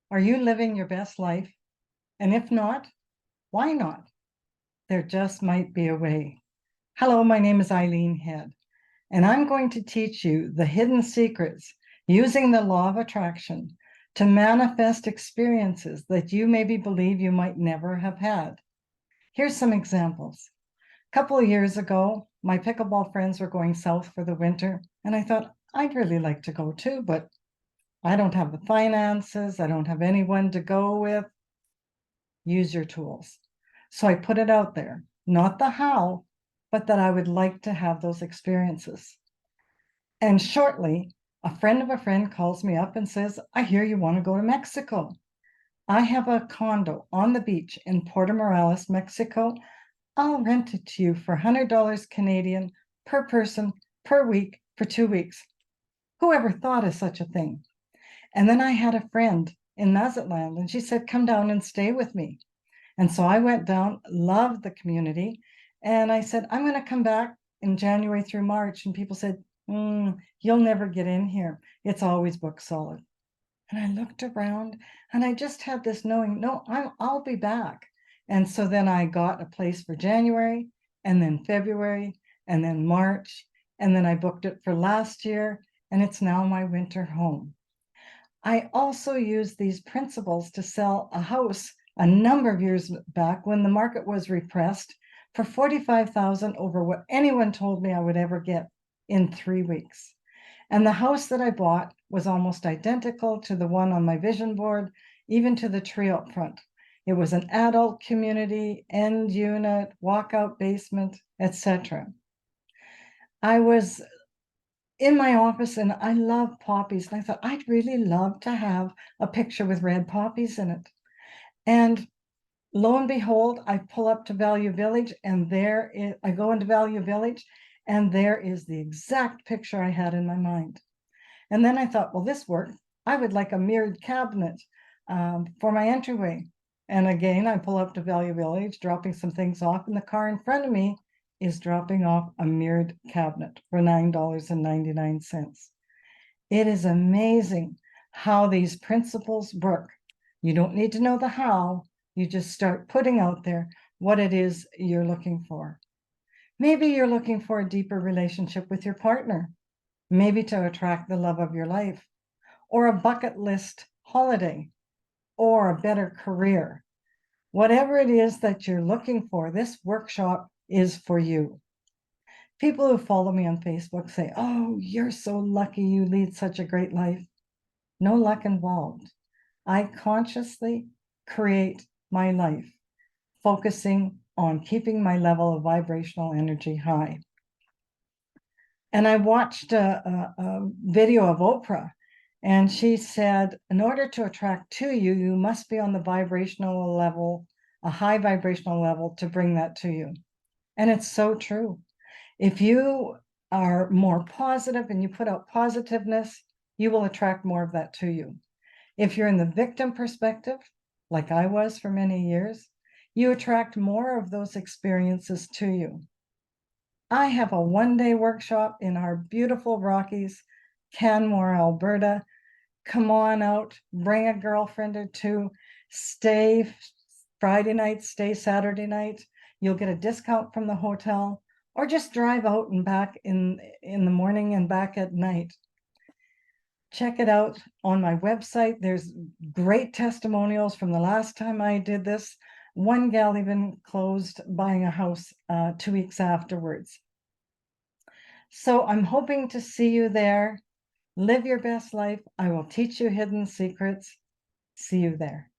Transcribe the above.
Are you living your best life? And if not, why not? There just might be a way. Hello, my name is Eileen Head, and I'm going to teach you the hidden secrets using the law of attraction to manifest experiences that you maybe believe you might never have had. Here's some examples. A couple of years ago, my pickleball friends were going south for the winter, and I thought I'd really like to go too, but I don't have the finances. I don't have anyone to go with. Use your tools. So I put it out there, not the how, but that I would like to have those experiences. And shortly, a friend of a friend calls me up and says, I hear you want to go to Mexico. I have a condo on the beach in Puerto Morales, Mexico. I'll rent it to you for $100 Canadian per person per week for 2 weeks. Whoever thought of such a thing? And then I had a friend in Mazatlan, and she said, come down and stay with me. And so I went down, loved the community, and I said, I'm going to come back in January through March. And people said, you'll never get in here. It's always booked solid. And I looked around and I just had this knowing, no, I'll be back. And so then I got a place for January and then February and then March. And then I booked it for last year, and it's now my winter home. I also used these principles to sell a house a number of years back when the market was repressed for $45,000 over what anyone told me I would ever get in 3 weeks. And the house that I bought was almost identical to the one on my vision board, even to the tree up front. It was an adult community, end unit, walkout basement, etc. I was in my office and I love poppies. And I thought, I'd really love to have a picture with red poppies in it. And lo and behold, I pull up to Value Village, and I go into Value Village, and there is the exact picture I had in my mind. And then I thought, well, this worked. I would like a mirrored cabinet for my entryway. And again, I pull up to Value Village, dropping some things off, and the car in front of me is dropping off a mirrored cabinet for $9.99. It is amazing how these principles work. You don't need to know the how, you just start putting out there what it is you're looking for. Maybe you're looking for a deeper relationship with your partner, maybe to attract the love of your life, or a bucket list holiday, or a better career. Whatever it is that you're looking for, this workshop is for you. People who follow me on Facebook say, oh, you're so lucky you lead such a great life. No luck involved. I consciously create my life, focusing on keeping my level of vibrational energy high. And I watched a video of Oprah, and she said, in order to attract to you, you must be on the vibrational level, a high vibrational level, to bring that to you. And it's so true. If you are more positive and you put out positiveness, you will attract more of that to you. If you're in the victim perspective, like I was for many years, you attract more of those experiences to you. I have a one-day workshop in our beautiful Rockies, Canmore, Alberta. Come on out, bring a girlfriend or two, stay Friday night, stay Saturday night. You'll get a discount from the hotel, or just drive out and back in the morning and back at night. Check it out on my website. There's great testimonials from the last time I did this. One gal even closed buying a house 2 weeks afterwards. So I'm hoping to see you there. Live your best life. I will teach you hidden secrets. See you there.